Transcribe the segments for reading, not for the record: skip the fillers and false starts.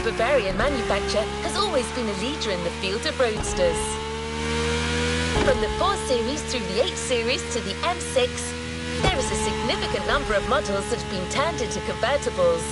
Bavarian manufacture has always been a leader in the field of roadsters. From the 4 Series through the 8 Series to the M6, there is a significant number of models that have been turned into convertibles.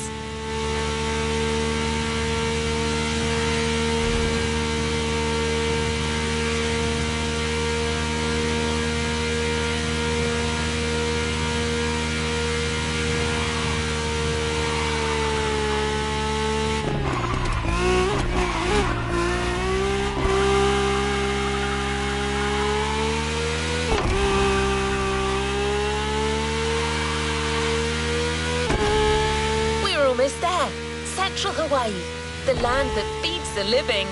Almost there, Central Hawaii, the land that feeds the living.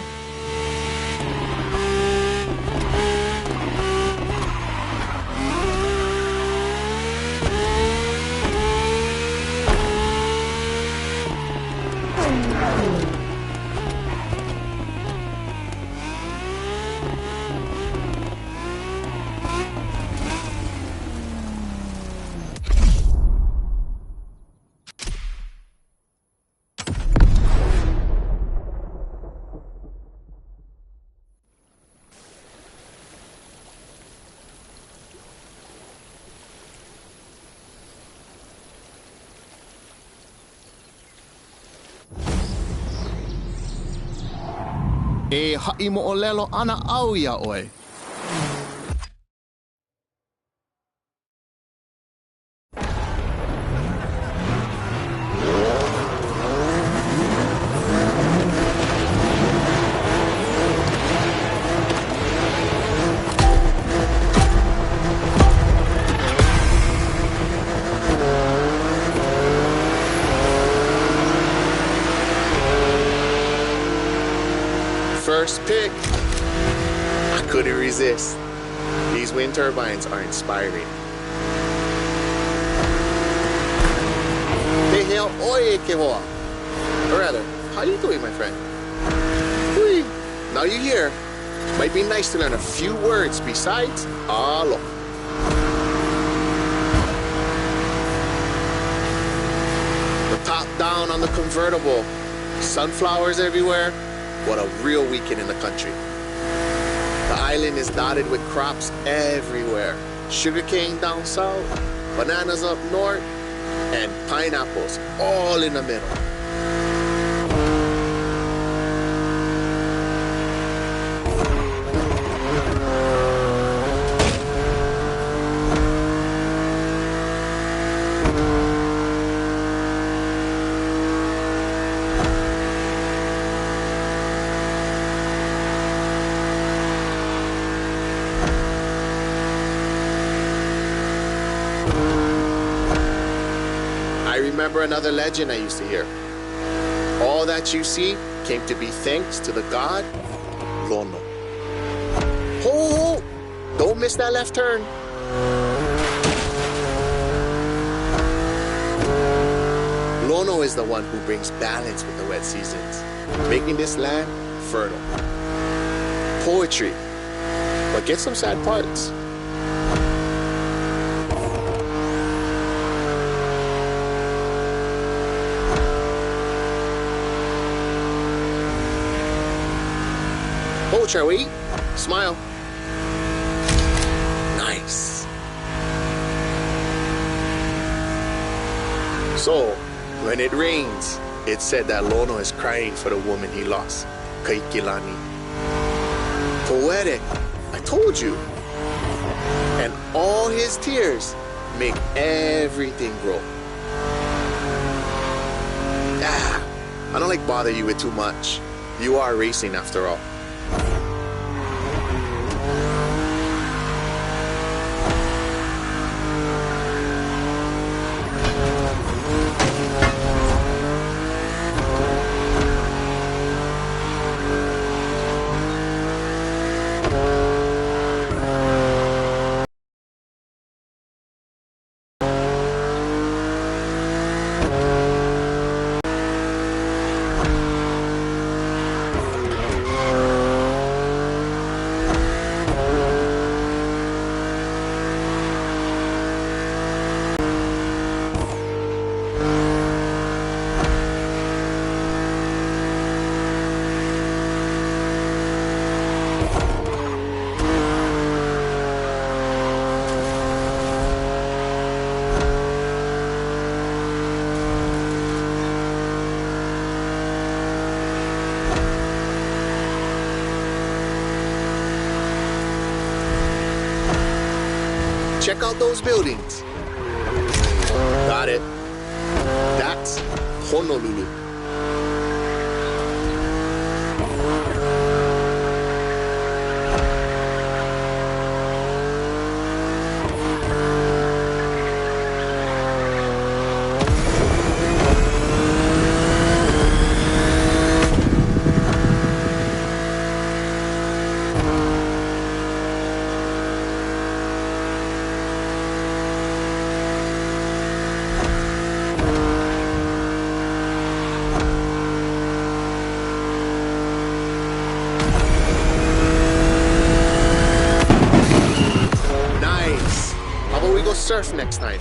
E ha'i mo'olelo ana au ia oe. First pick. I couldn't resist. These wind turbines are inspiring. They hail oye ke hoa. Or rather, how you doing, my friend? Hui. Now you're here. Might be nice to learn a few words besides alo. The top down on the convertible. Sunflowers everywhere. What a real weekend in the country. The island is dotted with crops everywhere. Sugarcane down south, bananas up north, and pineapples all in the middle. I remember another legend I used to hear. All that you see came to be thanks to the god Lono. Ho! Don't miss that left turn. Lono is the one who brings balance with the wet seasons, making this land fertile. Poetry, but get some sad parts. Oh, shall we? Smile. Nice. So, when it rains, it's said that Lono is crying for the woman he lost, Kaikilani. Poetic, I told you. And all his tears make everything grow. I don't like bother you with too much. You are racing after all. Check out those buildings. Got it. That's Honolulu. Surf next time.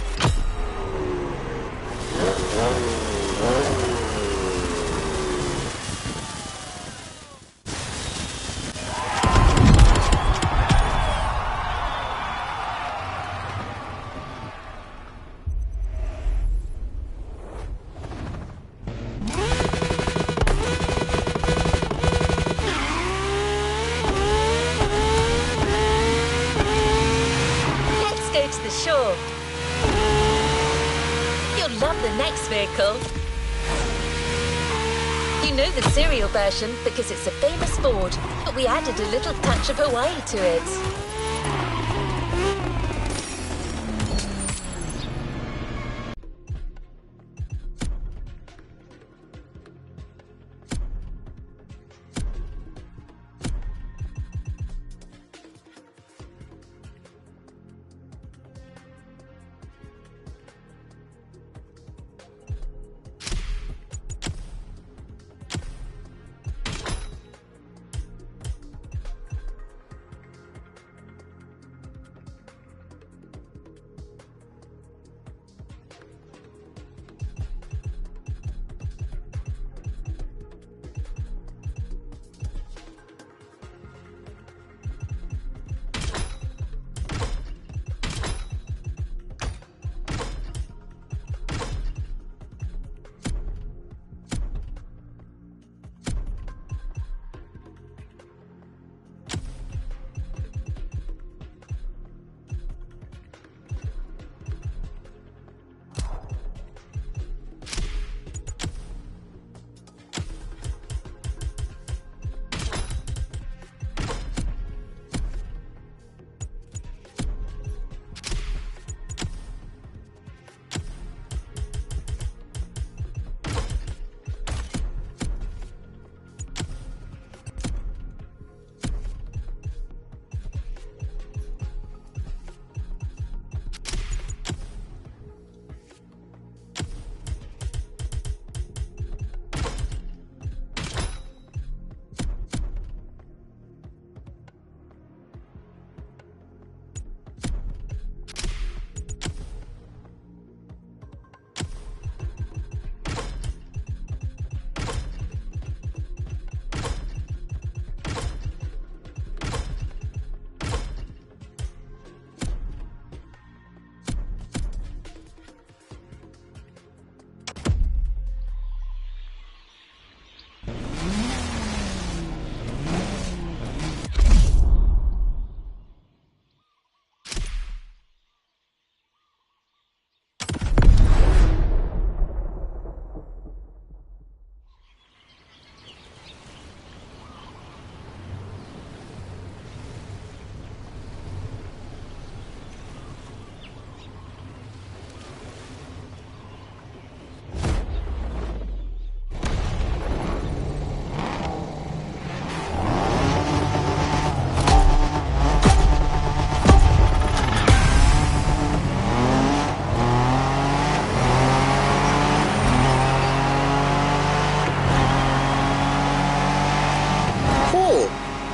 Let's go to the shore. You'll love the next vehicle. You know the serial version because it's a famous Ford, but we added a little touch of Hawaii to it.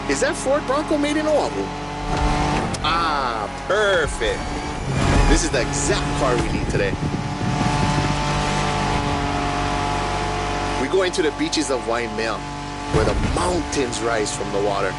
Is that Ford Bronco made in Oahu? Ah, perfect. This is the exact car we need today. We're going to the beaches of Waimea, where the mountains rise from the water.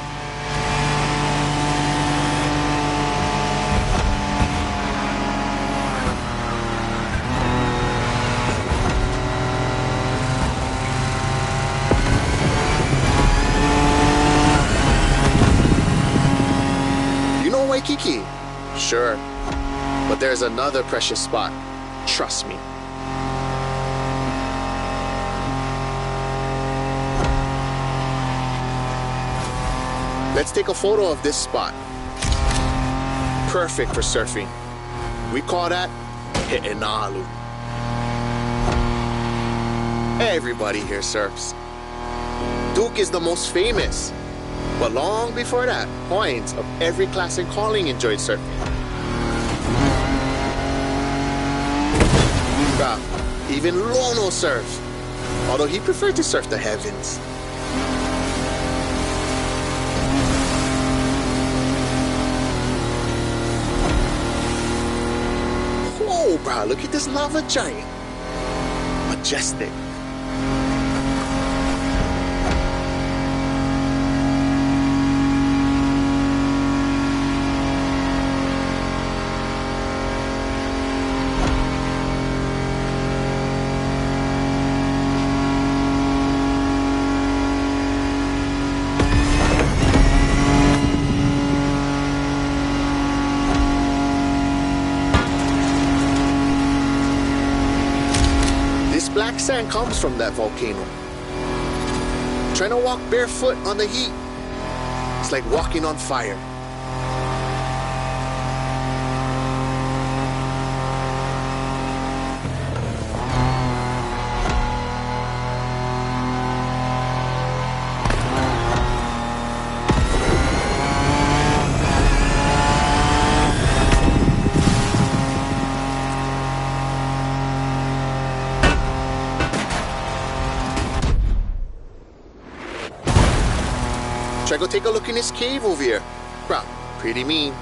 Waikiki? Sure. But there's another precious spot. Trust me. Let's take a photo of this spot. Perfect for surfing. We call that He'enalu. Everybody here surfs. Duke is the most famous. But long before that, points of every class and calling enjoyed surfing. Even Lono surfs, although he preferred to surf the heavens. Whoa, bro, look at this lava giant. Majestic. Black sand comes from that volcano. Trying to walk barefoot on the heat, it's like walking on fire. Try go take a look in this cave over here. Bro, pretty mean.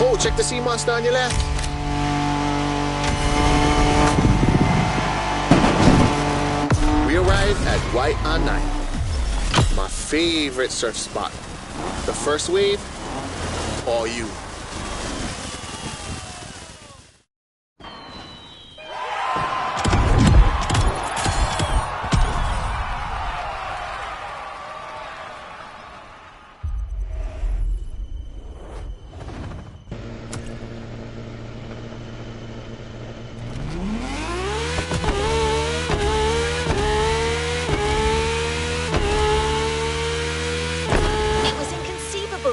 Oh, check the sea monster on your left. We arrived at Waianae, my favorite surf spot. The first wave, all you.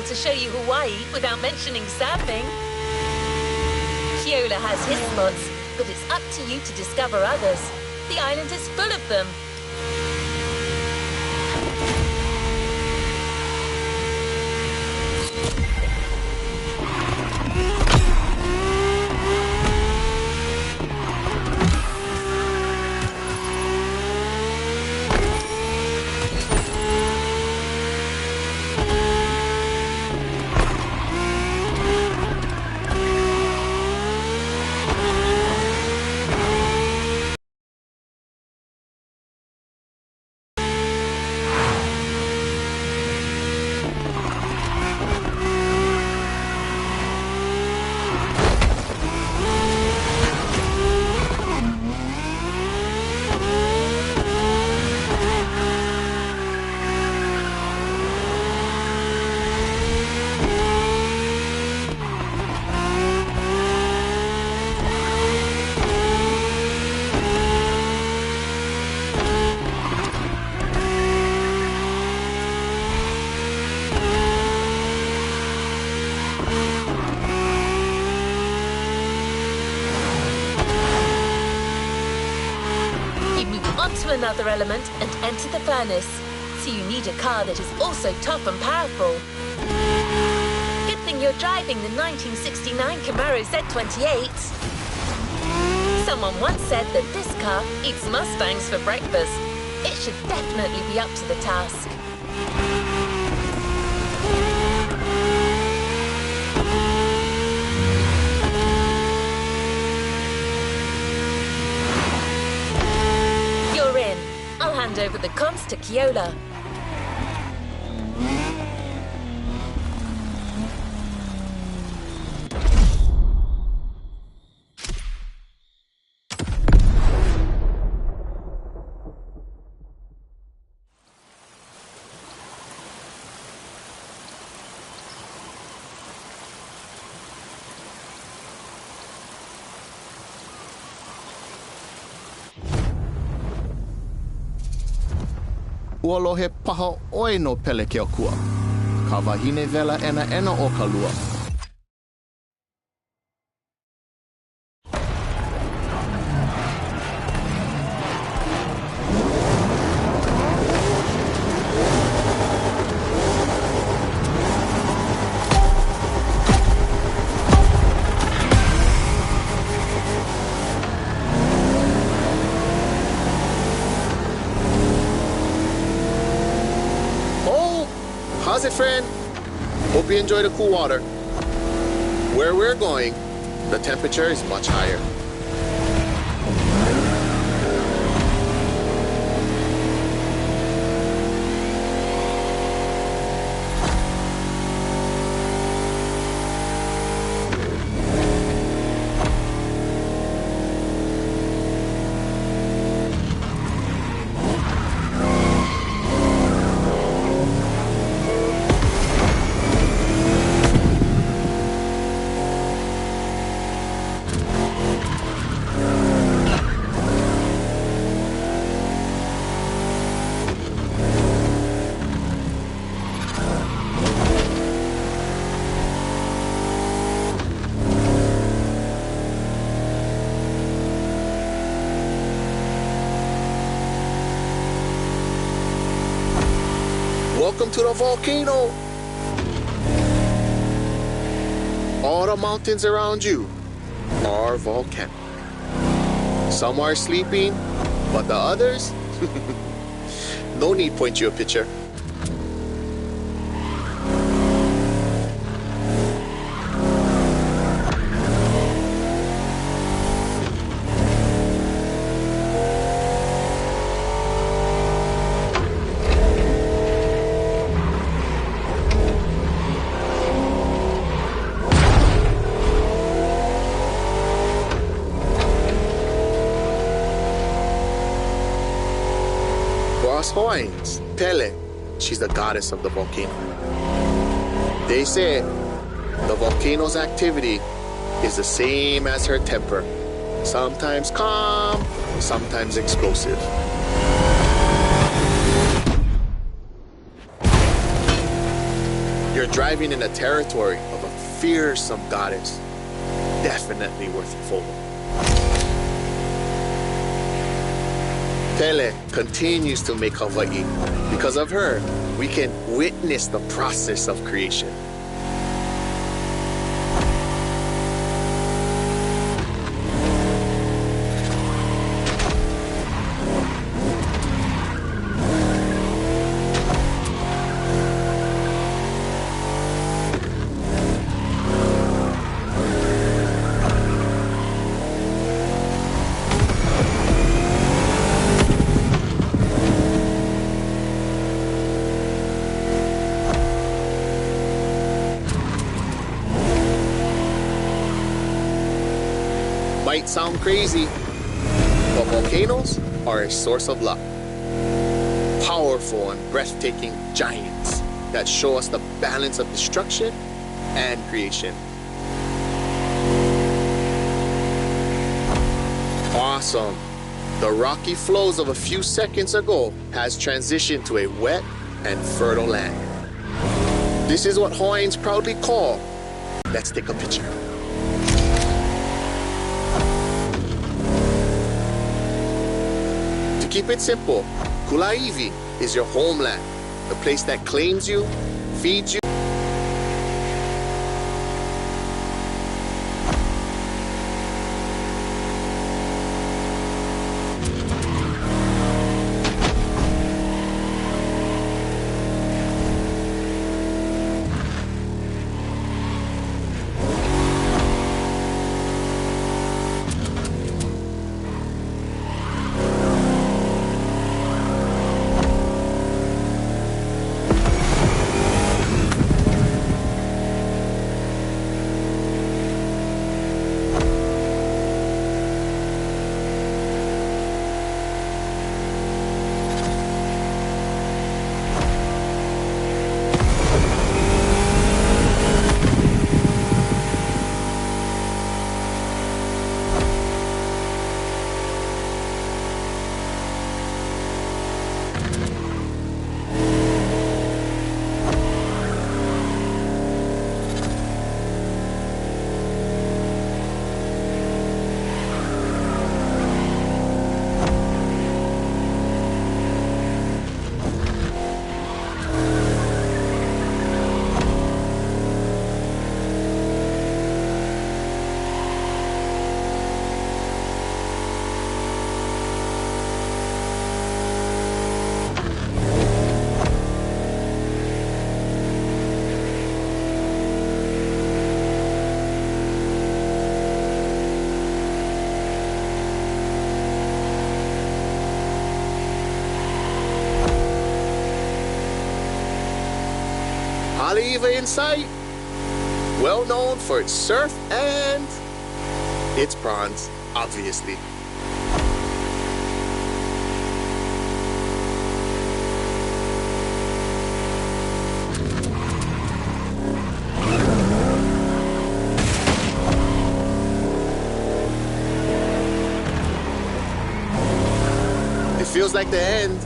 To show you Hawaii without mentioning surfing. Keola has his spots, but it's up to you to discover others. The island is full of them. into another element and enter the furnace. So you need a car that is also tough and powerful. Good thing you're driving the 1969 Camaro Z28. Someone once said that this car eats Mustangs for breakfast. It should definitely be up to the task. You're in. I'll hand over the comms to Kiola. Ua he paha oi no pele ke o kua. Ka wahine vela ena o ka lua. How's it, friend? Hope you enjoy the cool water. Where we're going, the temperature is much higher. Welcome to the volcano. All the mountains around you are volcanic. Some are sleeping, but the others, no need point you a picture. Coins, Pele, she's the goddess of the volcano. They say the volcano's activity is the same as her temper. Sometimes calm, sometimes explosive. You're driving in the territory of a fearsome goddess. Definitely worth a photo. Pele continues to make Hawaii. Because of her, we can witness the process of creation. Might sound crazy, but volcanoes are a source of luck. Powerful and breathtaking giants that show us the balance of destruction and creation. Awesome. The rocky flows of a few seconds ago has transitioned to a wet and fertile land. This is what Hawaiians proudly call, let's take a picture. To keep it simple, Kulaivi is your homeland, the place that claims you, feeds you. Haleiwa in sight, well known for its surf and its prawns, obviously. It feels like the end.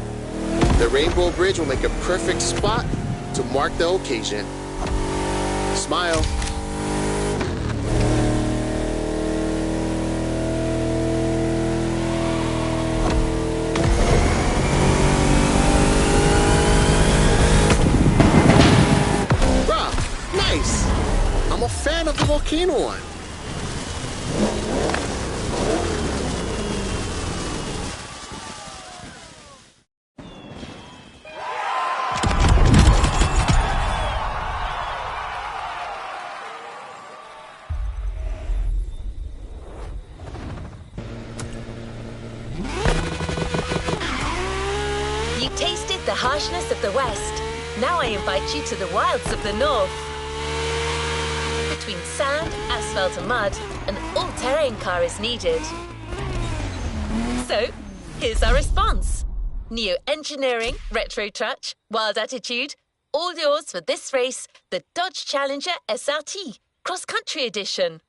The Rainbow Bridge will make a perfect spot to mark the occasion. Smile. Bruh, nice. I'm a fan of the volcano one. Tasted the harshness of the West. Now I invite you to the wilds of the North. Between sand, asphalt and mud, an all-terrain car is needed. So, here's our response. Neo-engineering, retro touch, wild attitude, all yours for this race, the Dodge Challenger SRT, cross-country edition.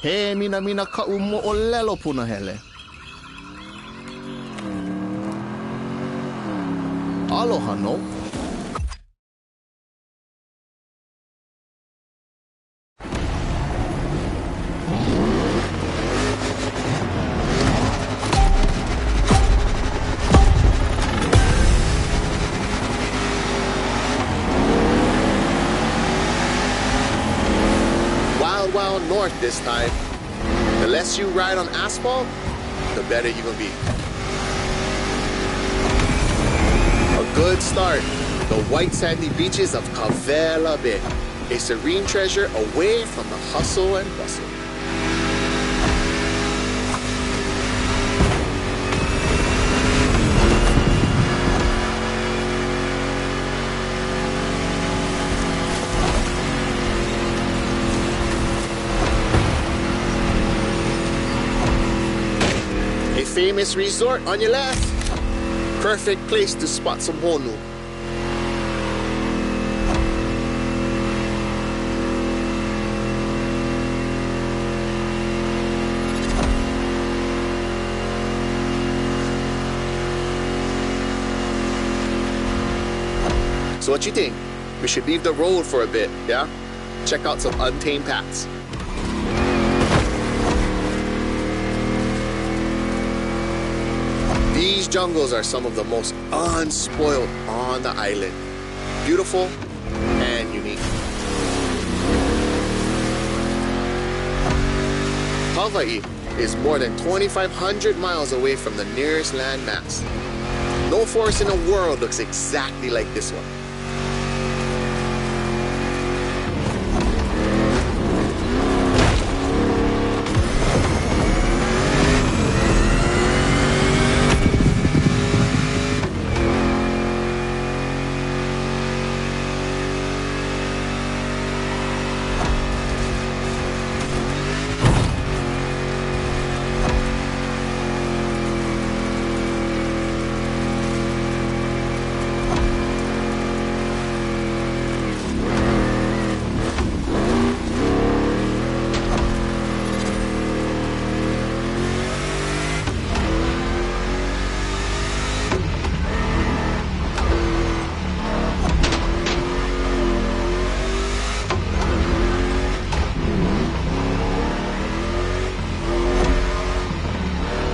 He mina ka'u mo'olelo punahele. Aloha no. Wild north this time. The less you ride on asphalt, the better you gonna be. A good start, the white sandy beaches of Kavela Bay, a serene treasure away from the hustle and bustle. Famous resort on your left. Perfect place to spot some honu. So what you think? We should leave the road for a bit, yeah? Check out some untamed paths. These jungles are some of the most unspoiled on the island. Beautiful and unique. Hawaii is more than 2,500 miles away from the nearest landmass. No forest in the world looks exactly like this one.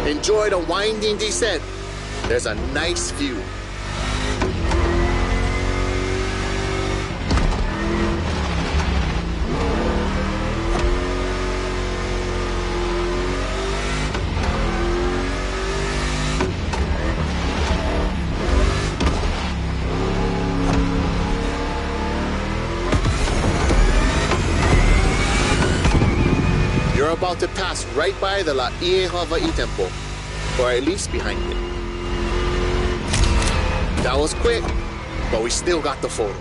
Enjoy the winding descent. There's a nice view. You're about to pass right by the Laie Hawaii Temple, or at least behind it. That was quick, but we still got the photo.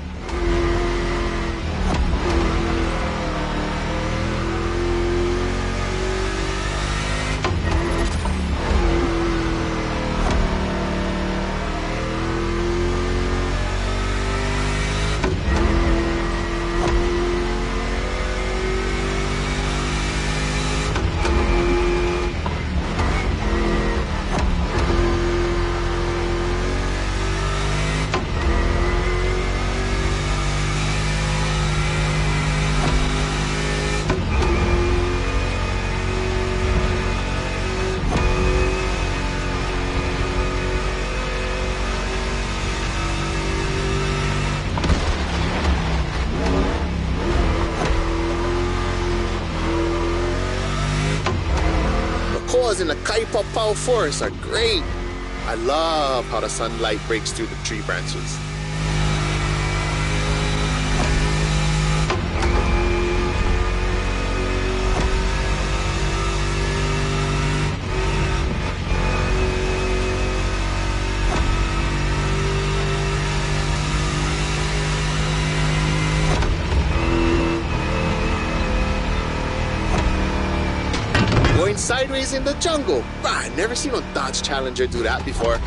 In the Kaipapau forest are great. I love how the sunlight breaks through the tree branches. Going sideways in the jungle. I've never seen a Dodge Challenger do that before.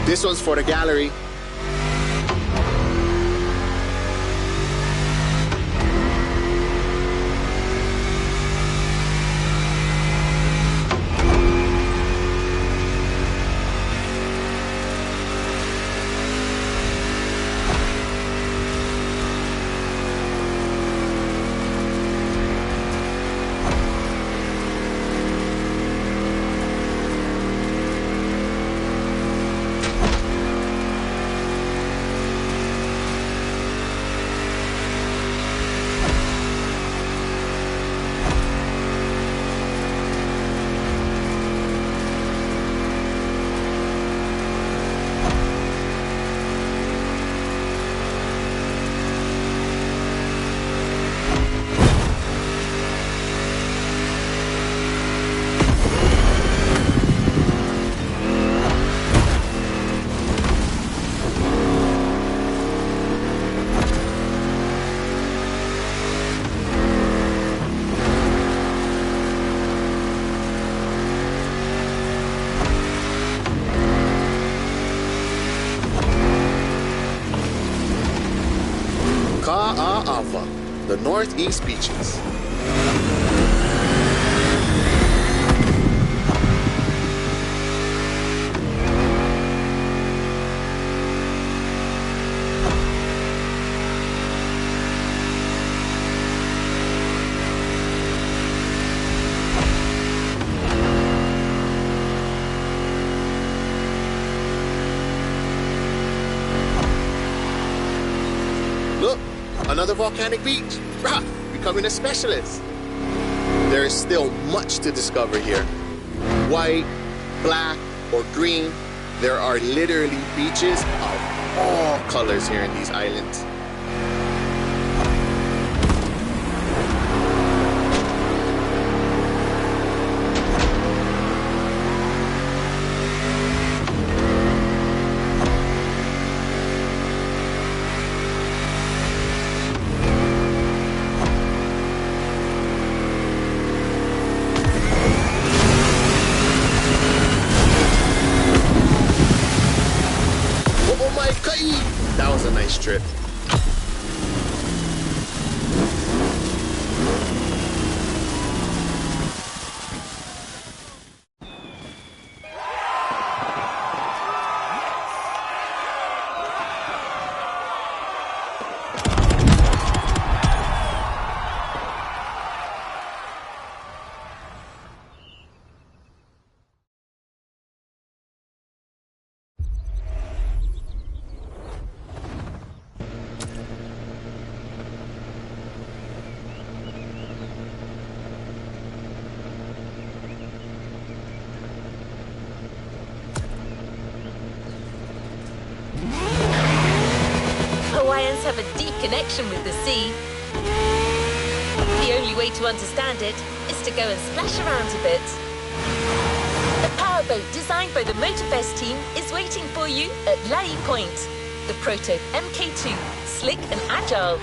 This one's for the gallery. northeast beaches. Look, another volcanic beach. Rah, becoming a specialist. There is still much to discover here. White, black, or green, there are literally beaches of all colors here in these islands. That was a nice trip. Hawaiians have a deep connection with the sea. The only way to understand it is to go and splash around a bit. The powerboat designed by the Motorfest team is waiting for you at Lai Point. The Proto MK2, slick and agile.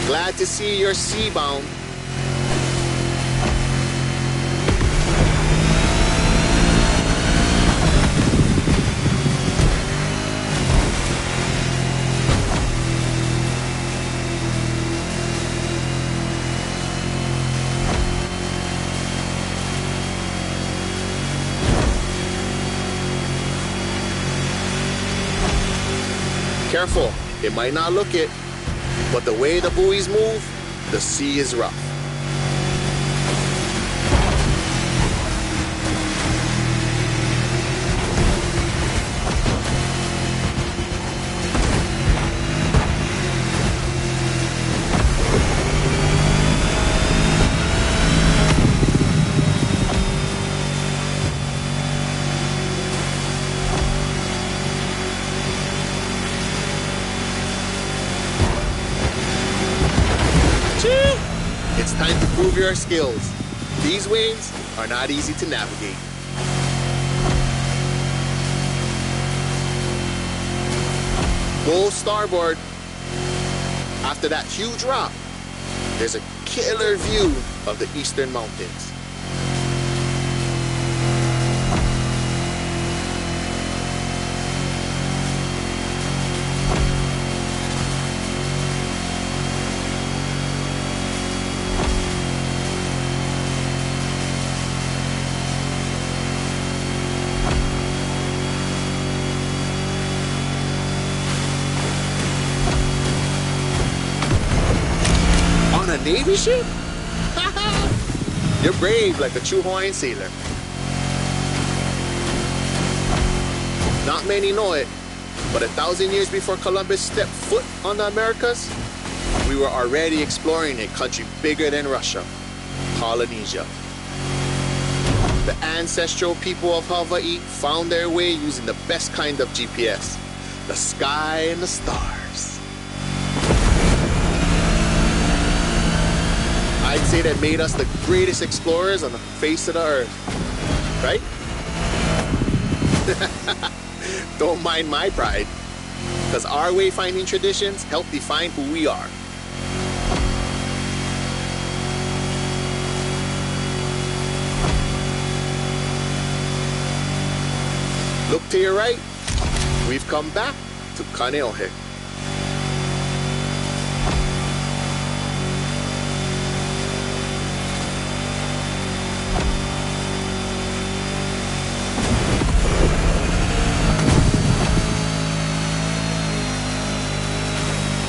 Glad to see you're seabound. Careful, it might not look it, but the way the buoys move, the sea is rough. It's time to prove your skills. These waves are not easy to navigate. Go starboard. After that huge rock, there's a killer view of the eastern mountains. Navy ship? You're brave like a true Hawaiian sailor. Not many know it, but 1,000 years before Columbus stepped foot on the Americas, we were already exploring a country bigger than Russia, Polynesia. The ancestral people of Hawaii found their way using the best kind of GPS, the sky and the stars. I'd say that made us the greatest explorers on the face of the earth, right? Don't mind my pride, because our wayfinding traditions help define who we are. Look to your right, we've come back to Kaneohe.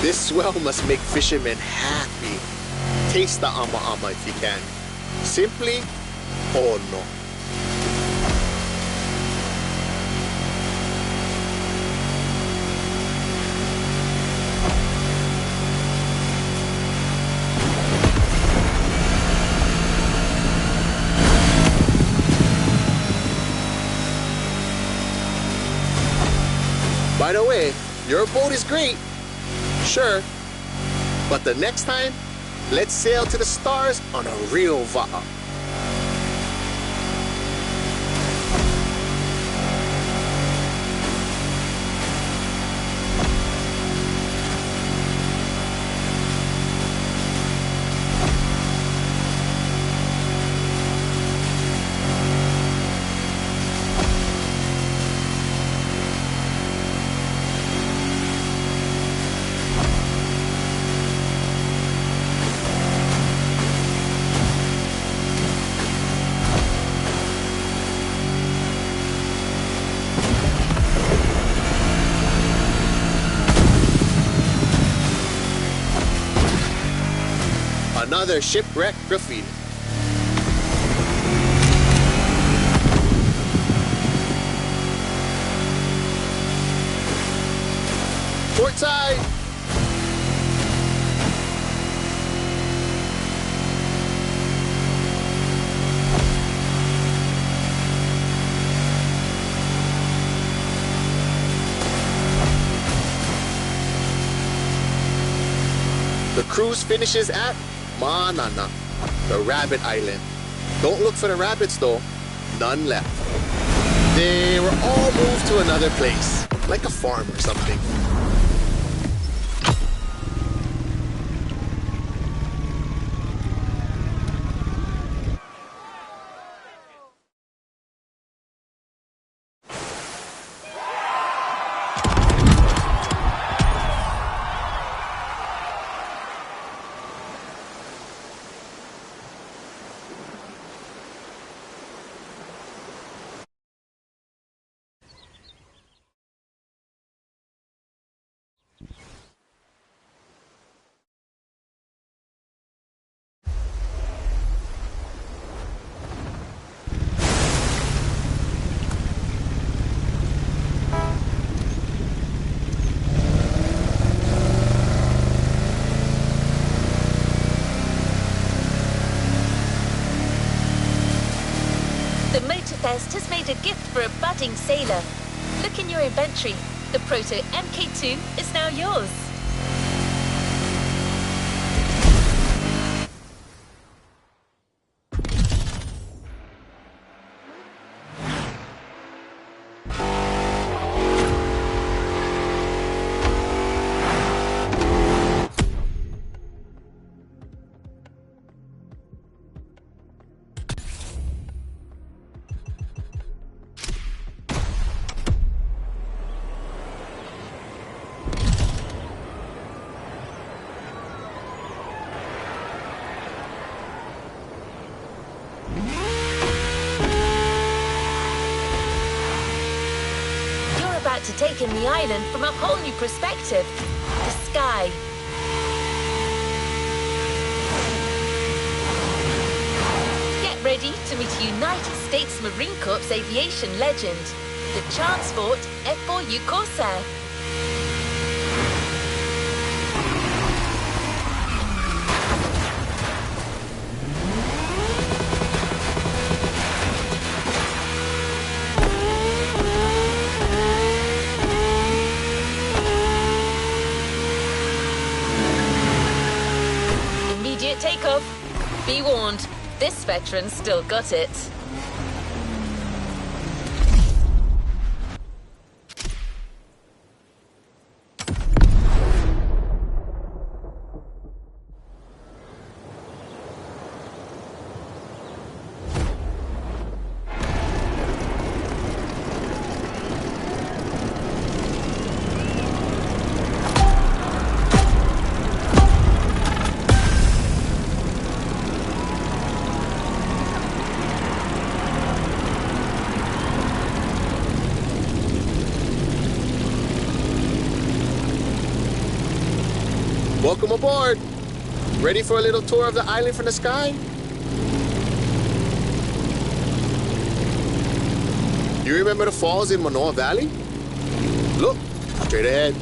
This swell must make fishermen happy. Taste the ama if you can. Simply, oh no. By the way, your boat is great. Sure, but the next time, let's sail to the stars on a real va'a. Another shipwreck graffiti. Port side. The cruise finishes at Manana, the rabbit island. Don't look for the rabbits though, none left. They were all moved to another place, like a farm or something. The Motorfest has made a gift for a budding sailor. Look in your inventory. The Proto MK2 is now yours. To take in the island from a whole new perspective, the sky. ready to meet a United States Marine Corps aviation legend, the Transport F4U Corsair. Immediate takeoff. Be warned, this veteran still got it. Welcome aboard. Ready for a little tour of the island from the sky? You remember the falls in Manoa Valley? Look, straight ahead.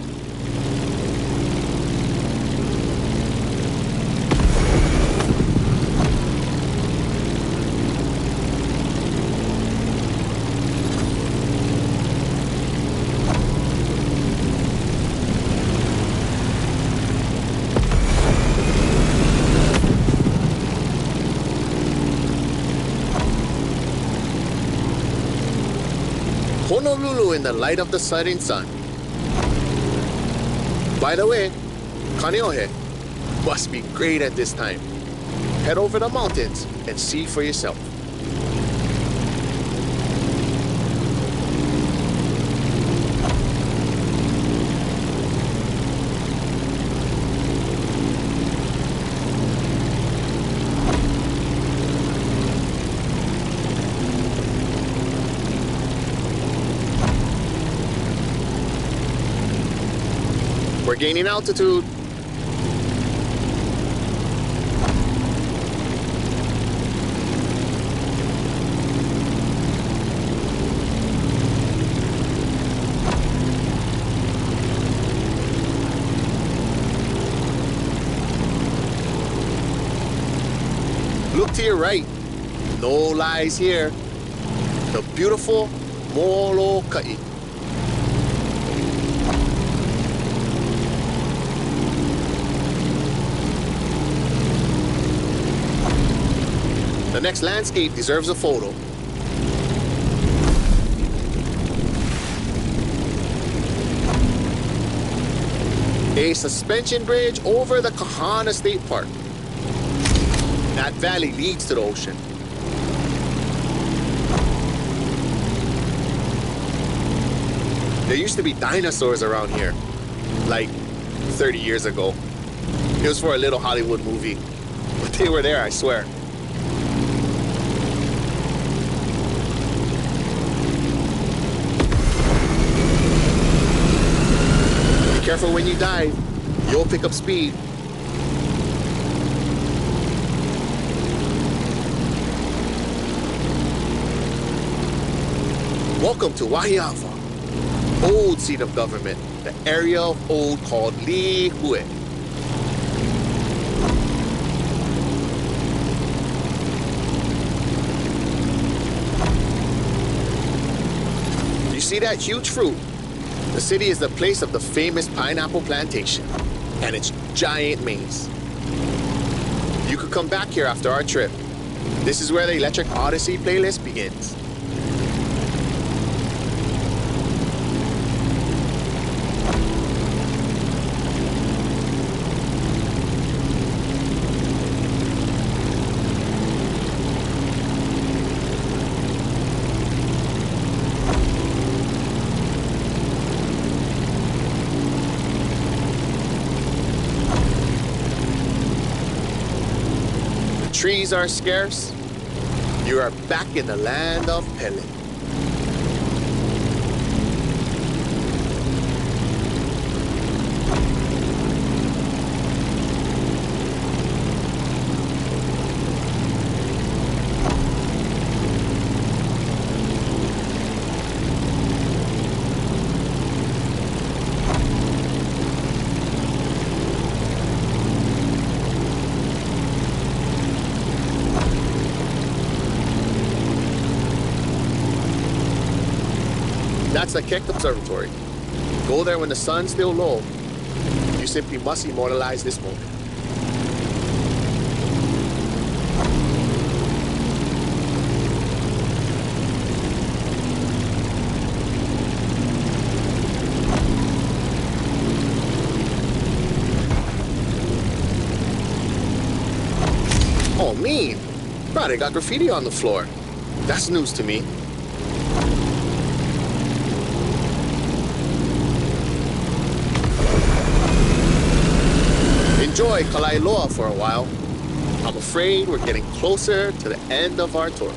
Honolulu in the light of the setting sun. By the way, Kaneohe must be great at this time. Head over the mountains and see for yourself. We're gaining altitude. Look to your right. No lies here. The beautiful Molokai. The next landscape deserves a photo. A suspension bridge over the Kahana State Park. That valley leads to the ocean. There used to be dinosaurs around here, like 30 years ago. It was for a little Hollywood movie, but they were there, I swear. Careful when you dive, you'll pick up speed. Welcome to Wahiawa, old seat of government, the area of old called Lihue. You see that huge fruit? The city is the place of the famous pineapple plantation and its giant maze. You could come back here after our trip. This is where the Electric Odyssey playlist begins. Trees are scarce. You are back in the land of pelo. That's the Keck Observatory. Go there when the sun's still low. You simply must immortalize this moment. Oh, mean. Bro, they got graffiti on the floor. That's news to me. Enjoy Kalailoa for a while. I'm afraid we're getting closer to the end of our tour.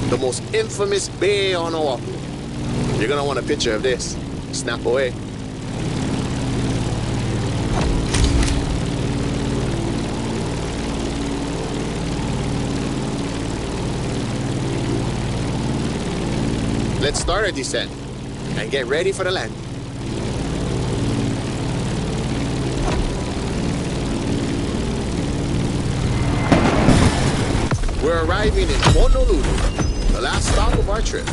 The most infamous bay on Oahu. You're gonna want a picture of this. Snap away. Let's start our descent and get ready for the landing. We're arriving in Honolulu, the last stop of our trip.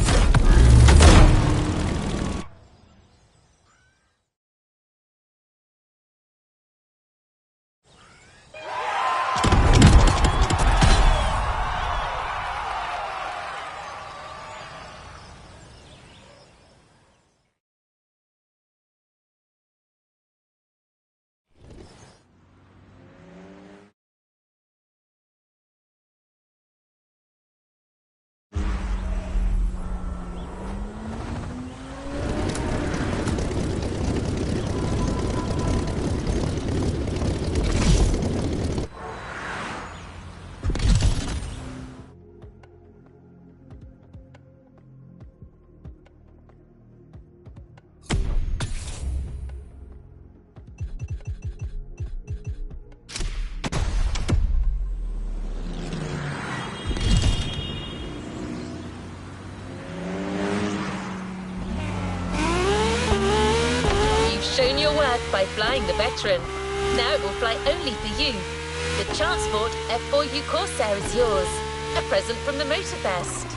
Shown your worth by flying the Veteran. Now it will fly only for you. The Transport F4U Corsair is yours. A present from the Motorfest.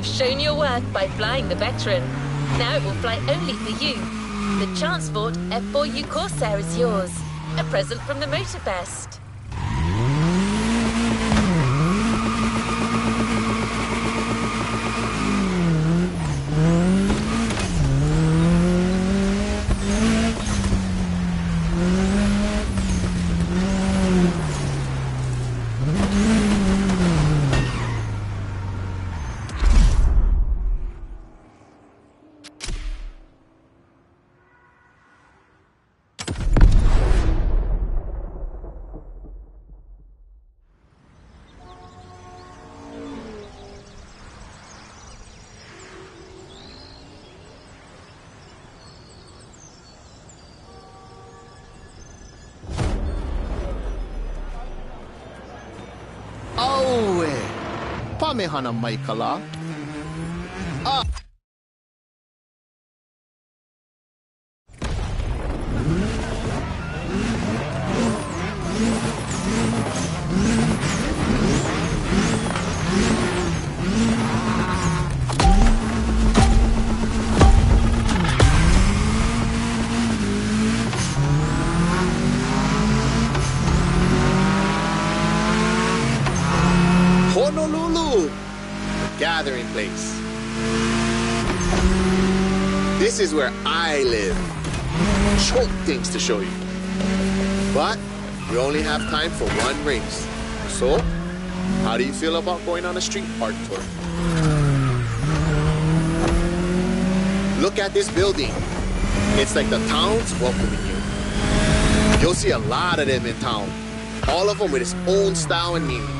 shown your worth by flying the Veteran. Now it will fly only for you. The Transport F4U Corsair is yours. A present from the Motorfest. Auwe! Pamehana mai kala. Ah! Honolulu, the gathering place. This is where I live. Choke things to show you. But we only have time for one race. So, how do you feel about going on a street art tour? Look at this building. It's like the town's welcoming you. You'll see a lot of them in town. All of them with its own style and meaning.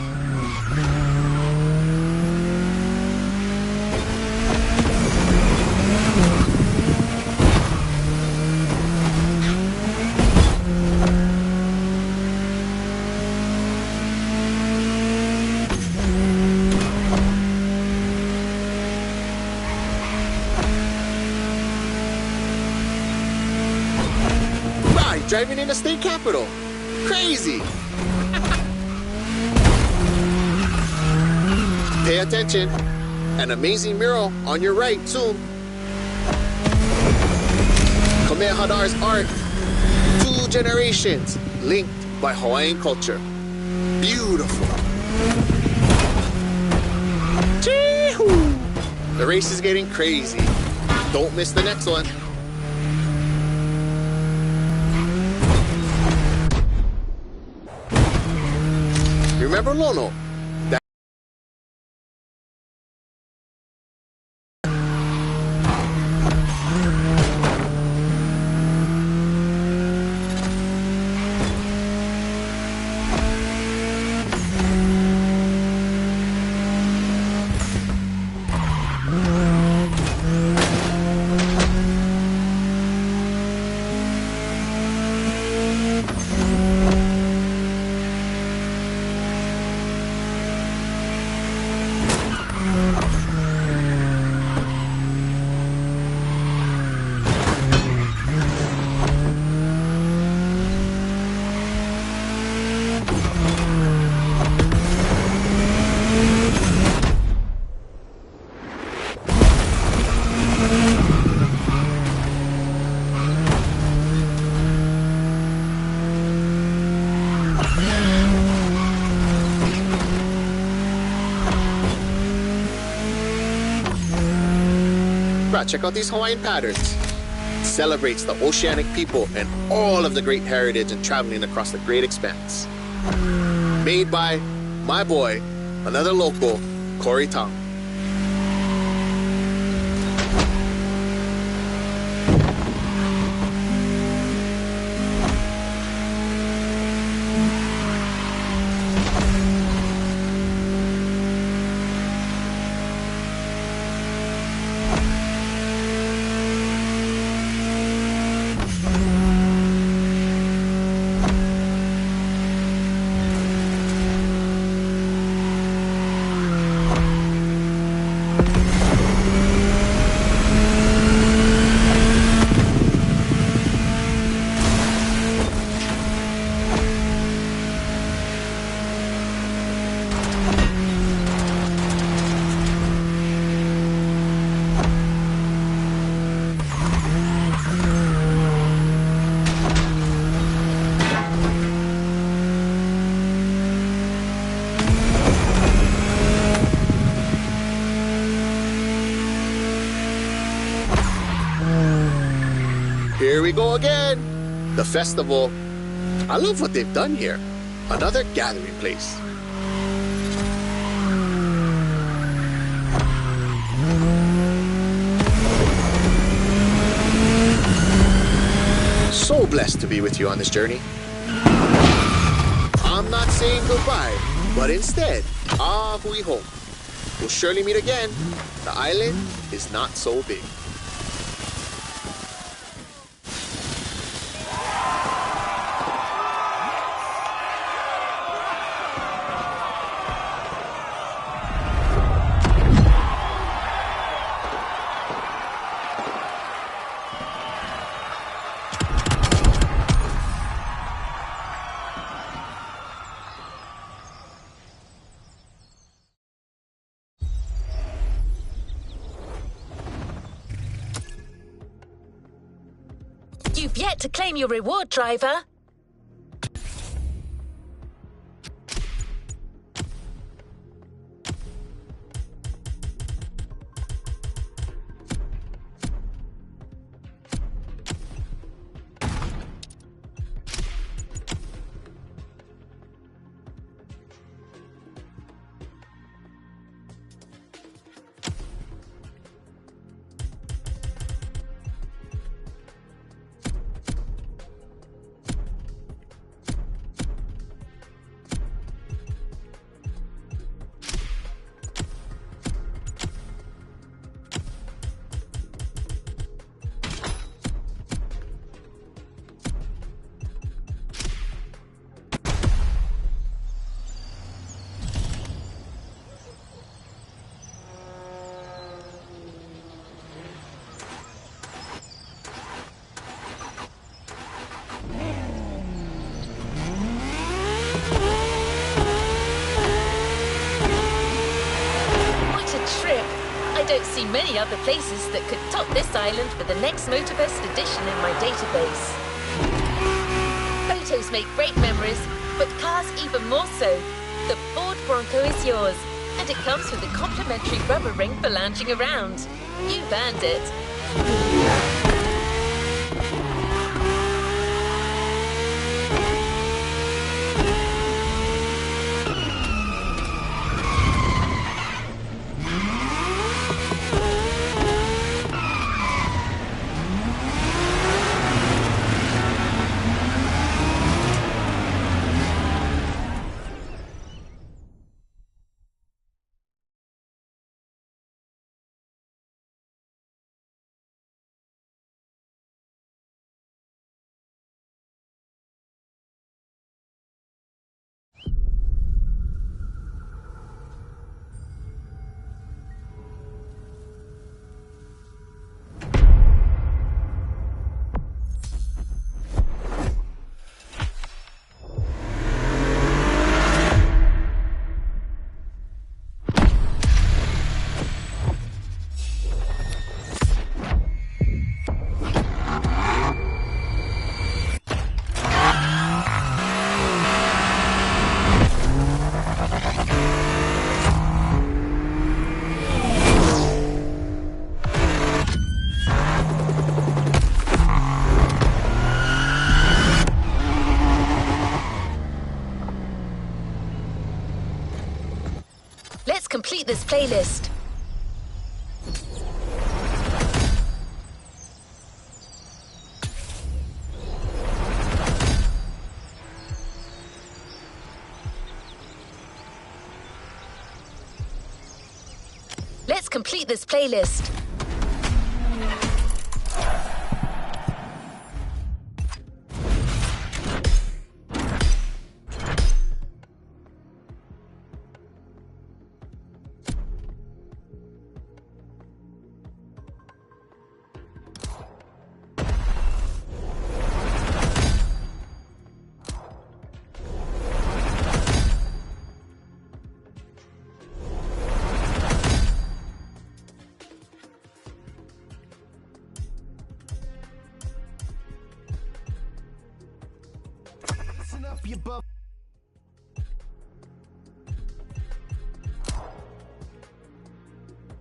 Driving in the state capital. Crazy. Pay attention. An amazing mural on your right soon. Kamehameha's art. 2 generations linked by Hawaiian culture. Beautiful. Chee-hoo. The race is getting crazy. Don't miss the next one. Remember Lono? Check out these Hawaiian patterns. It celebrates the oceanic people and all of the great heritage and traveling across the great expanse. Made by my boy, another local, Corey Tong. Here we go again. The festival. I love what they've done here. Another gathering place. So blessed to be with you on this journey. I'm not saying goodbye, but instead, ahui home. We'll surely meet again. The island is not so big. You've yet to claim your reward, driver. I don't see many other places that could top this island for the next Motorfest edition in my database. Photos make great memories, but cars even more so. The Ford Bronco is yours, and it comes with a complimentary rubber ring for lounging around. You've earned it. Let's complete this playlist. Let's complete this playlist.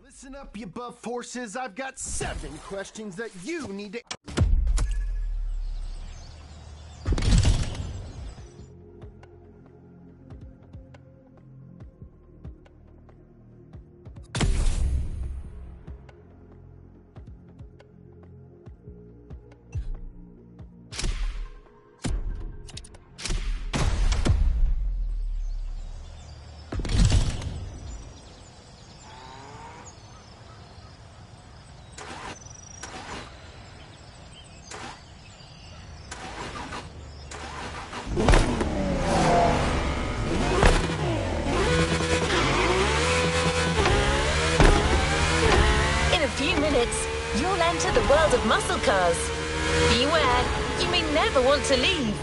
Listen up, you buff forces. I've got 7 questions that you need to... few minutes, you'll enter the world of muscle cars. Beware, you may never want to leave.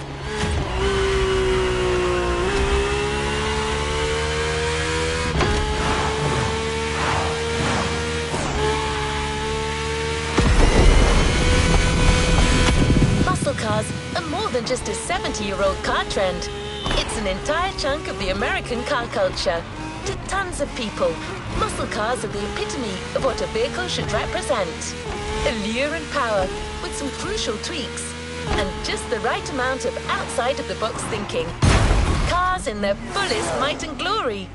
Muscle cars are more than just a 70-year-old car trend. It's an entire chunk of the American car culture. To tons of people, muscle cars are the epitome of what a vehicle should represent. Allure and power, with some crucial tweaks, and just the right amount of outside-of-the-box thinking. Cars in their fullest might and glory.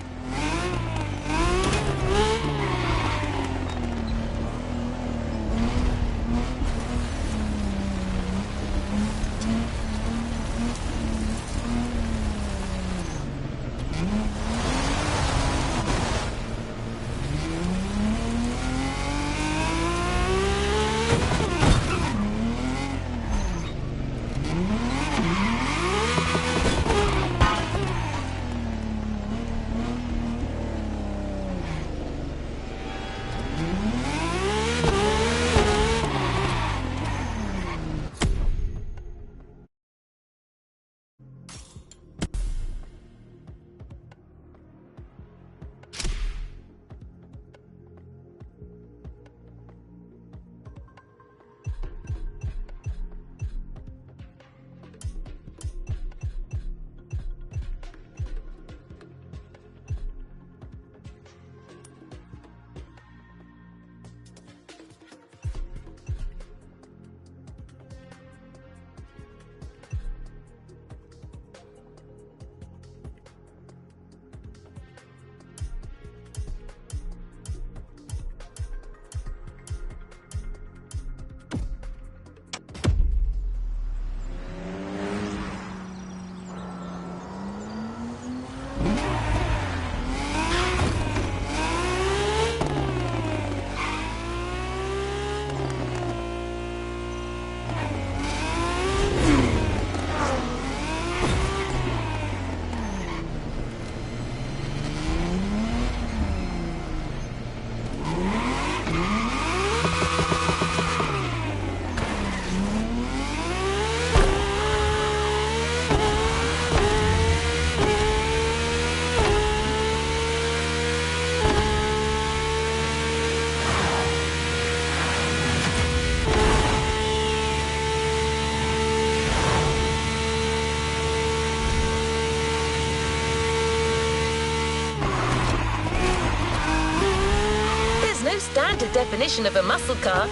Standard definition of a muscle car.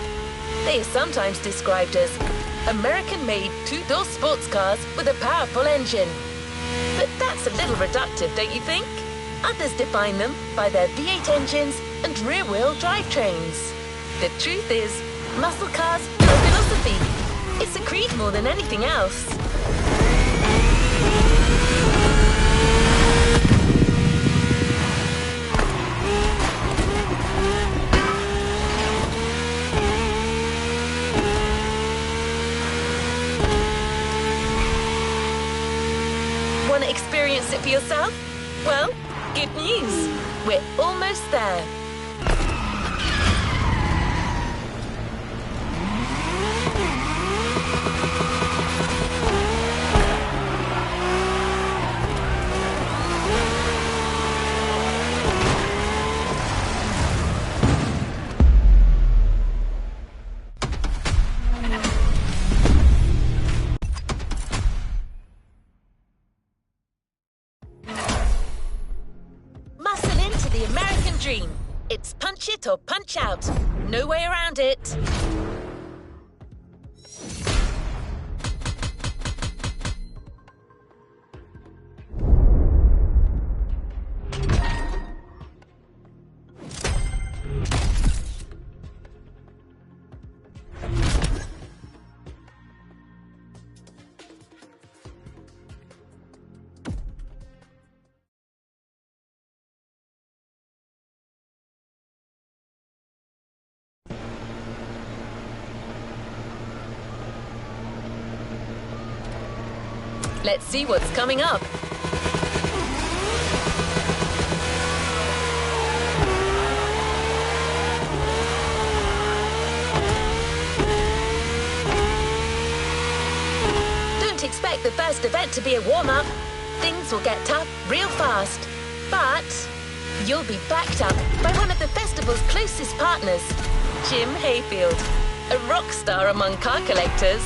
They are sometimes described as American-made two-door sports cars with a powerful engine. But that's a little reductive, don't you think? Others define them by their V8 engines and rear-wheel drivetrains. The truth is, muscle cars are a philosophy. It's a creed more than anything else. Want to experience it for yourself? Well, good news. We're almost there. Dream. It's punch it or punch out. No way around it. Let's see what's coming up. the first event to be a warm-up. Things will get tough real fast. But you'll be backed up by one of the festival's closest partners, Jim Hayfield, a rock star among car collectors.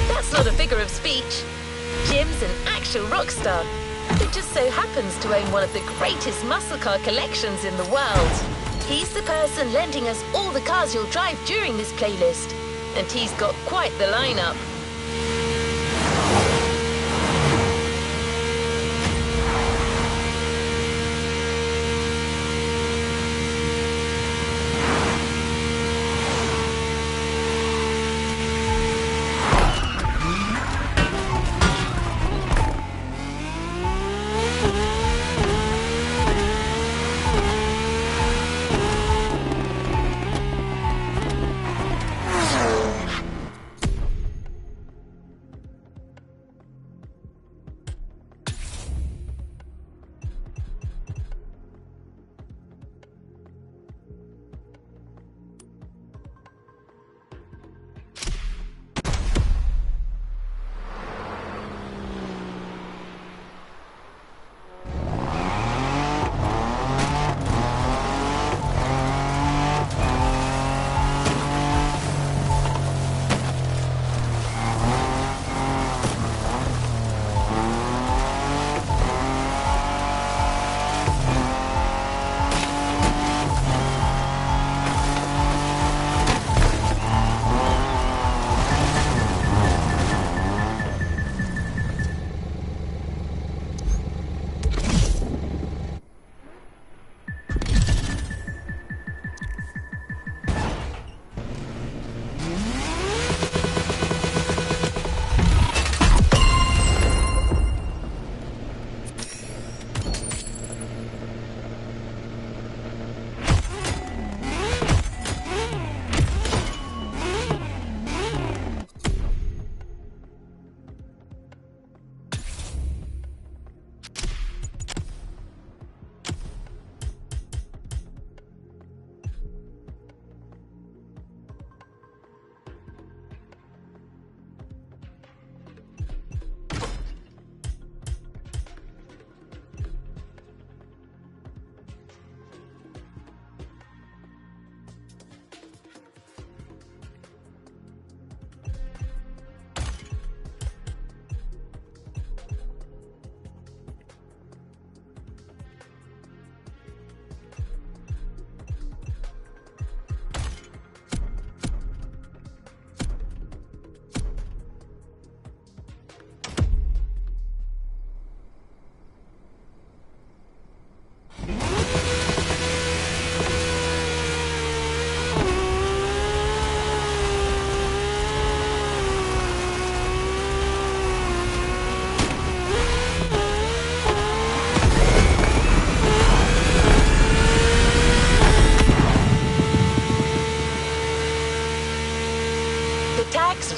That's not a figure of speech. Jim's an actual rock star who just so happens to own one of the greatest muscle car collections in the world. He's the person lending us all the cars you'll drive during this playlist, and he's got quite the lineup.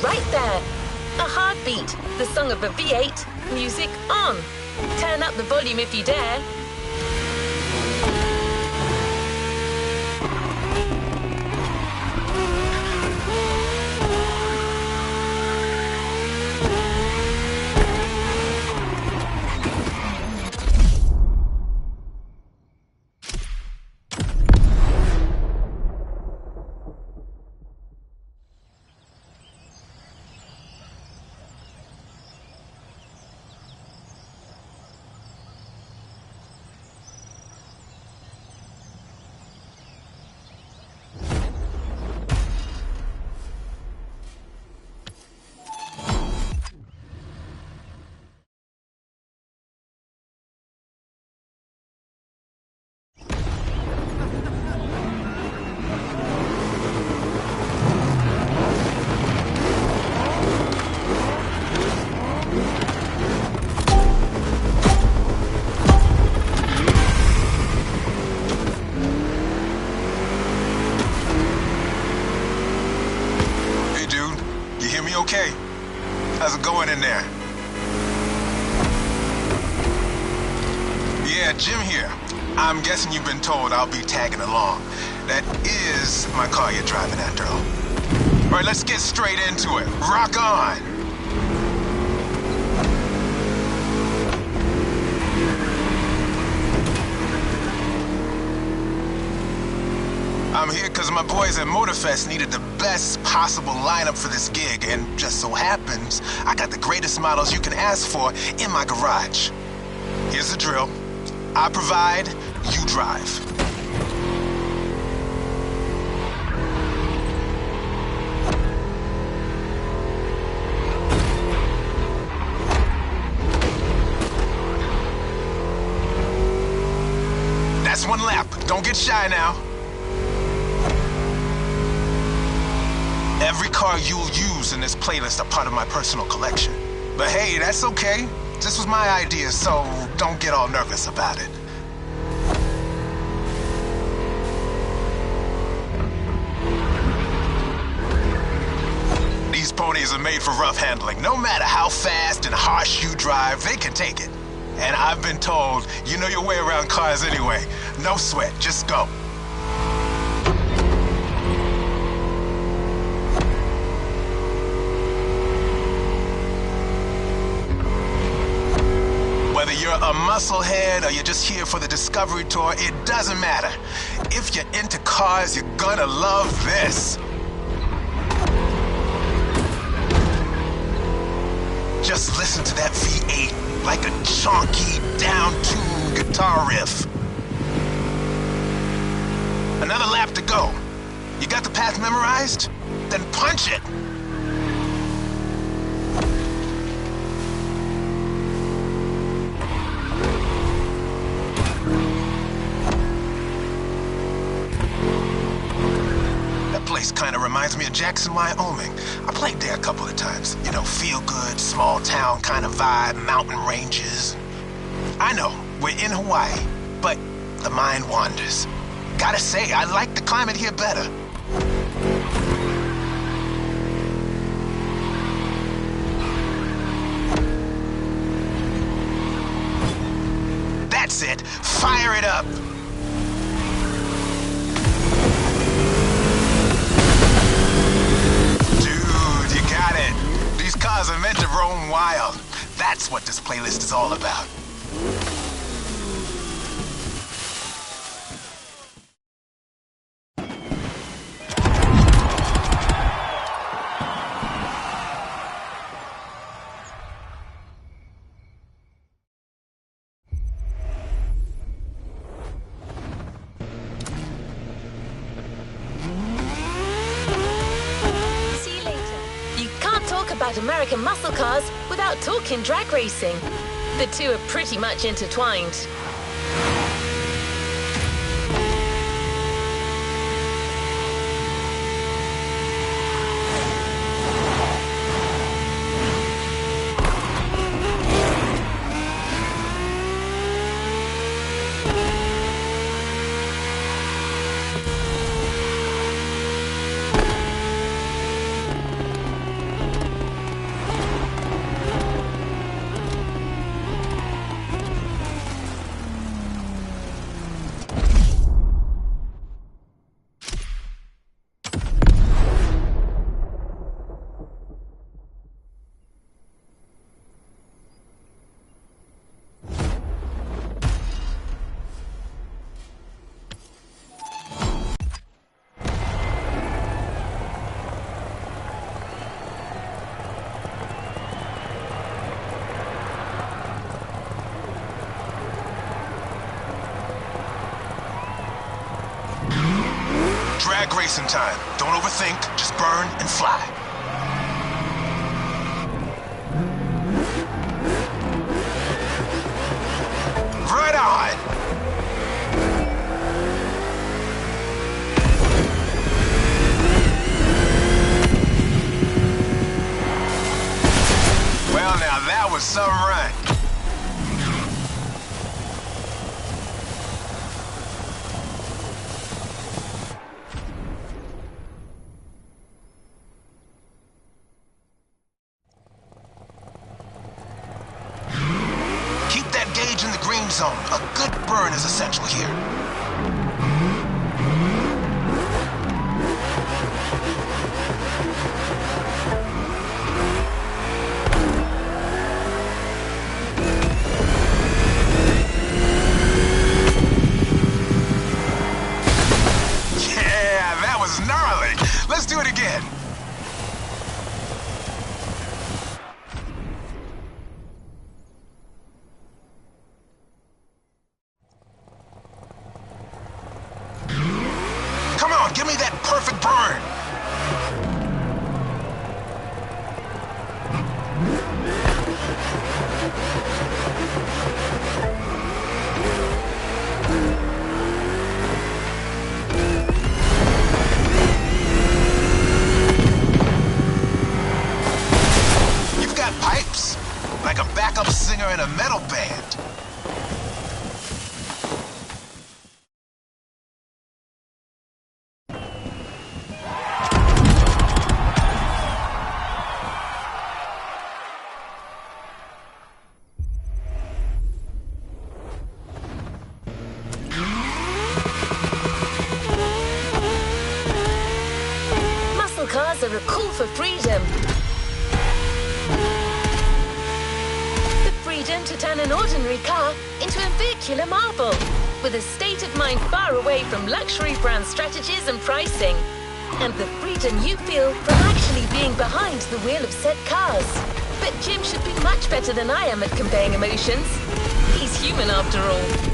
Right there. A heartbeat, the song of a V8, music on. Turn up the volume if you dare. Okay. How's it going in there? Yeah, Jim here. I'm guessing you've been told I'll be tagging along. That is my car you're driving after all. All right, let's get straight into it. Rock on! I'm here because my boys at Motorfest needed the best possible lineup for this gig, and just so happens, I got the greatest models you can ask for in my garage. Here's the drill. I provide, you drive. That's one lap. Don't get shy now. Every car you'll use in this playlist are part of my personal collection. But hey, that's okay. This was my idea, so don't get all nervous about it. These ponies are made for rough handling. No matter how fast and harsh you drive, they can take it. And I've been told you know your way around cars anyway. No sweat, just go. Whether you're a musclehead or you're just here for the Discovery Tour, it doesn't matter. If you're into cars, you're gonna love this. Just listen to that V8 like a chunky, down-tuned guitar riff. Another lap to go. You got the path memorized? Then punch it. Place kind of reminds me of Jackson, Wyoming. I played there a couple of times. You know, feel good, small town kind of vibe, mountain ranges. I know, we're in Hawaii, but the mind wanders. Gotta say, I like the climate here better. That's it. Fire it up. Cars are meant to roam wild. That's what this playlist is all about. About American muscle cars without talking drag racing. The two are pretty much intertwined. Drag racing time. Don't overthink, just burn and fly. Right on! Well, now that was some run. that gauge in the green zone. A good burn is essential here. Yeah, that was gnarly. Let's do it again. Come on, give me that perfect burn. You've got pipes, like a backup singer in a metal band. Muscle cars are a call for freedom. The freedom to turn an ordinary car into a vehicular marvel, with a state of mind far away from luxury brand strategies and pricing. And the freedom you feel from actually being behind the wheel of said cars. But Jim should be much better than I am at conveying emotions. He's human after all.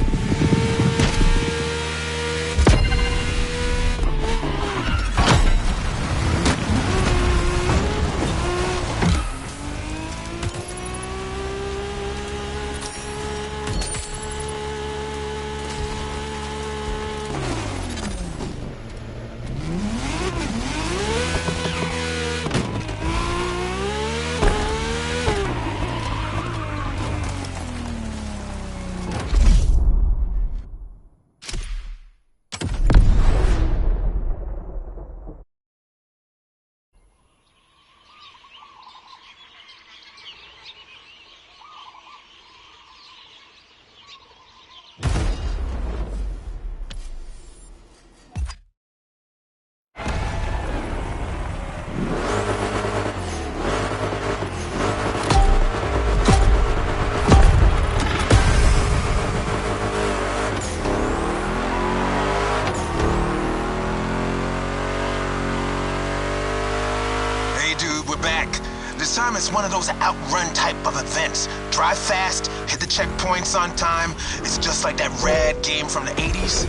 This time it's one of those outrun type of events. Drive fast, hit the checkpoints on time. It's just like that rad game from the 80s.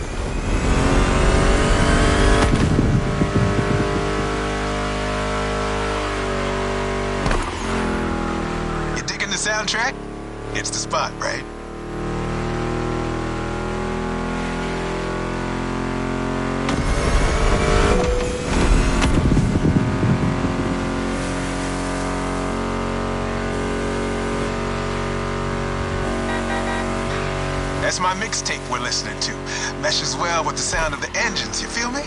You digging the soundtrack? It's the spot, right? That's my mixtape we're listening to. Meshes well with the sound of the engines, you feel me?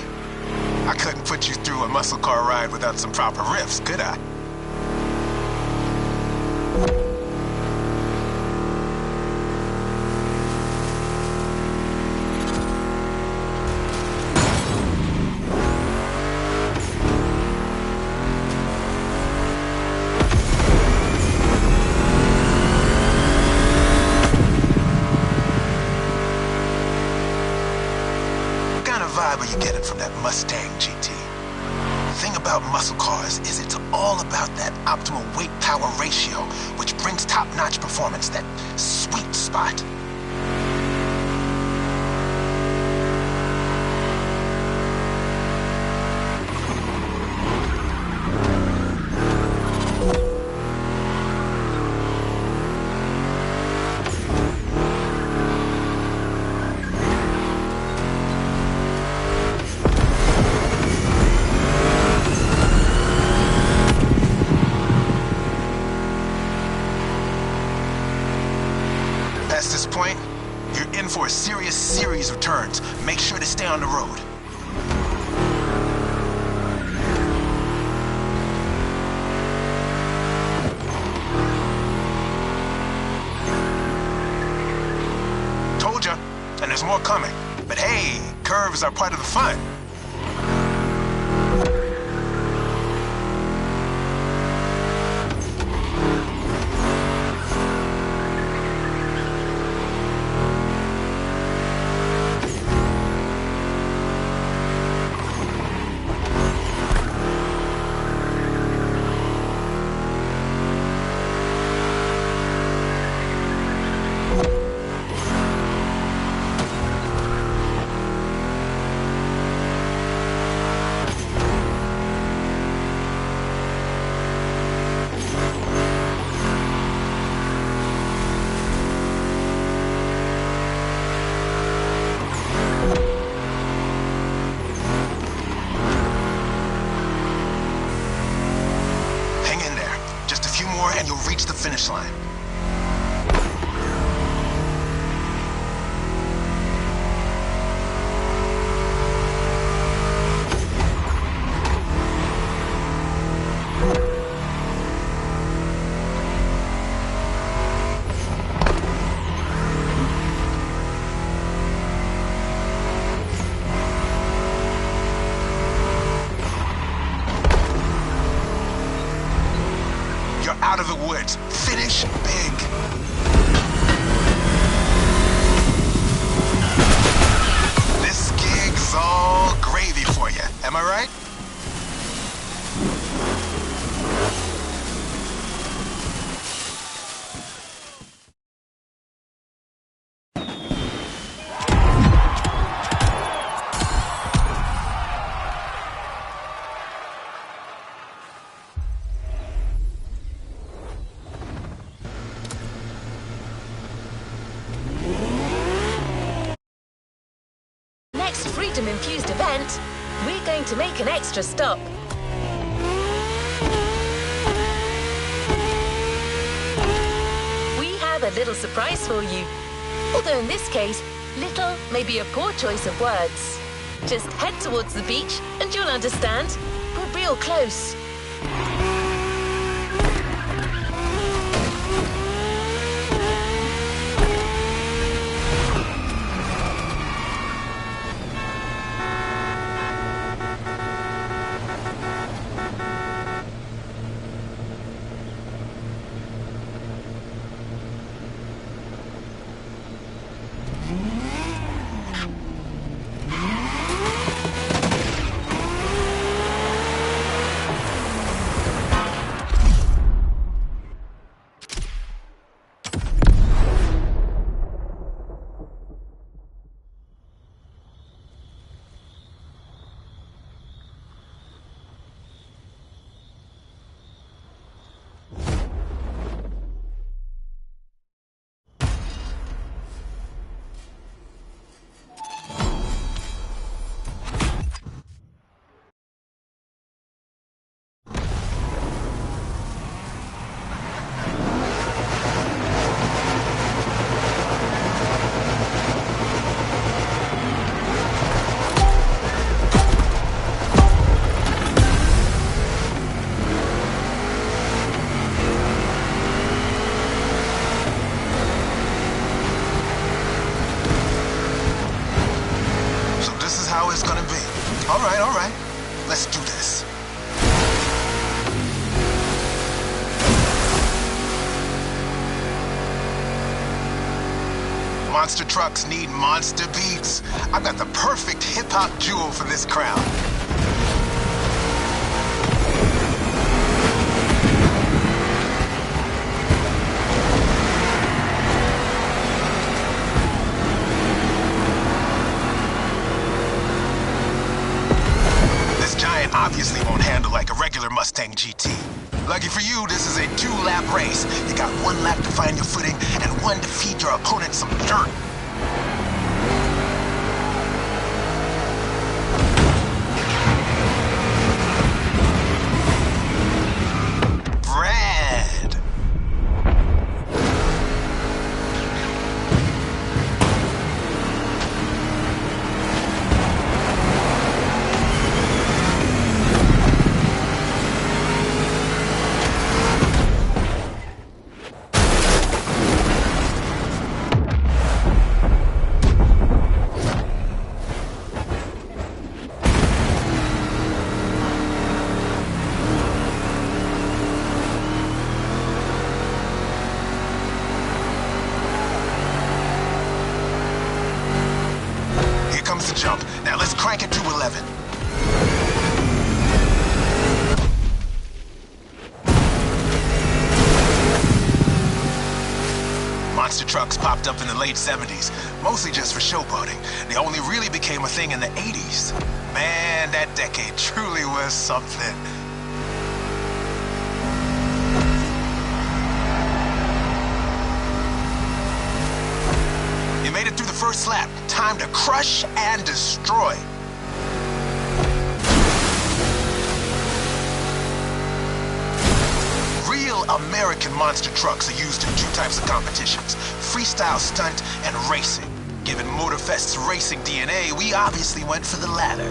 I couldn't put you through a muscle car ride without some proper riffs, could I? What vibe are you getting from that Mustang GT? The thing about muscle cars is it's all about that optimal weight-power ratio, which brings top-notch performance, that sweet spot. Past this point, you're in for a serious series of turns. Make sure to stay on the road. more coming. But hey, curves are part of the fun. And you'll reach the finish line. Out of the woods. Finish big. This gig's all gravy for you. Am I right? Freedom-infused event, we're going to make an extra stop. We have a little surprise for you. Although in this case, little may be a poor choice of words. Just head towards the beach and you'll understand. We're real close. It's gonna be. All right. Let's do this. Monster trucks need monster beats. I've got the perfect hip-hop jewel for this crowd. Obviously won't handle like a regular Mustang GT. Lucky for you, this is a 2-lap race. You got 1 lap to find your footing and 1 to feed your opponent some dirt. 11. Monster trucks popped up in the late 70s, mostly just for showboating. They only really became a thing in the 80s. Man, that decade truly was something. You made it through the first lap. Time to crush and destroy. Real American monster trucks are used in two types of competitions: freestyle stunt and racing. Given Motorfest's racing DNA, we obviously went for the latter.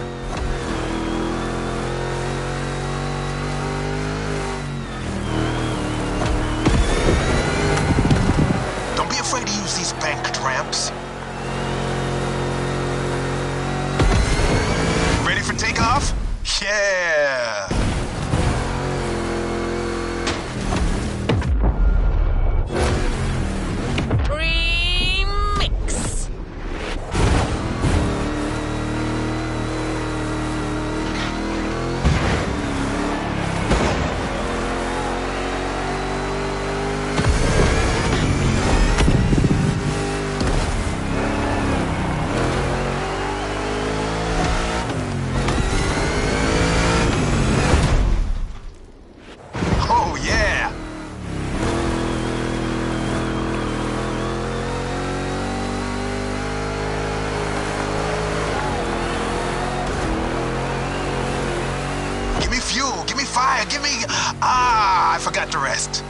Don't be afraid to use these banked ramps. Ready for takeoff? Yeah! Give me fire, give me... I forgot to rest.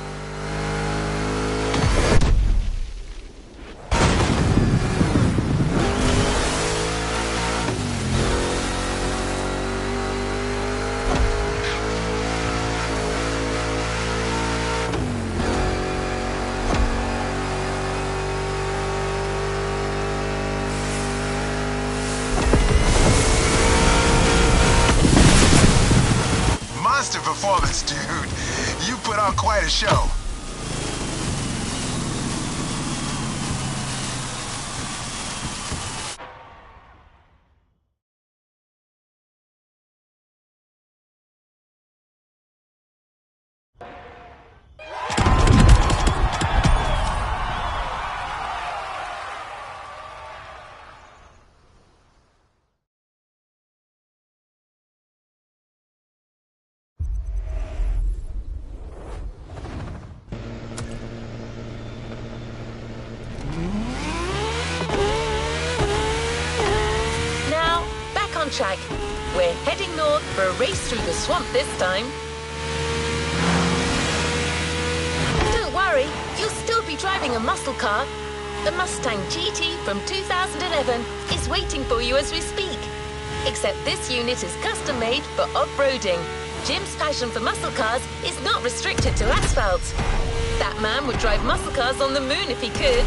Performance, dude. You put on quite a show. Track. We're heading north for a race through the swamp this time. Don't worry, you'll still be driving a muscle car. The Mustang GT from 2011 is waiting for you as we speak. Except this unit is custom made for off-roading. Jim's passion for muscle cars is not restricted to asphalt. That man would drive muscle cars on the moon if he could.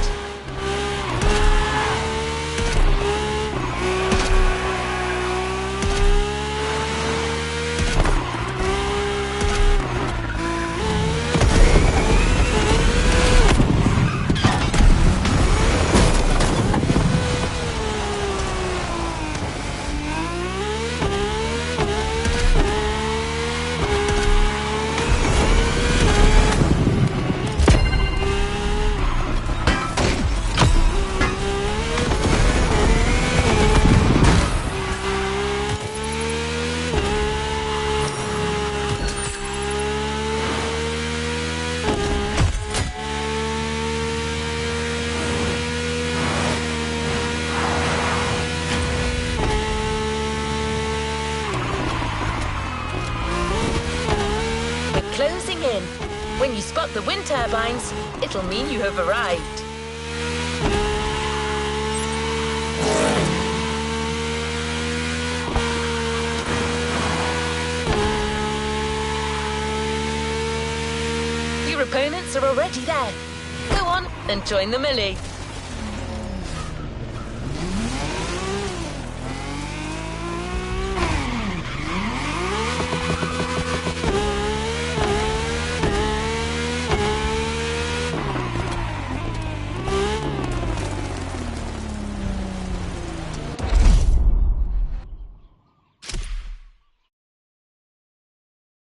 Closing in. When you spot the wind turbines, it'll mean you have arrived. Your opponents are already there. Go on and join the melee.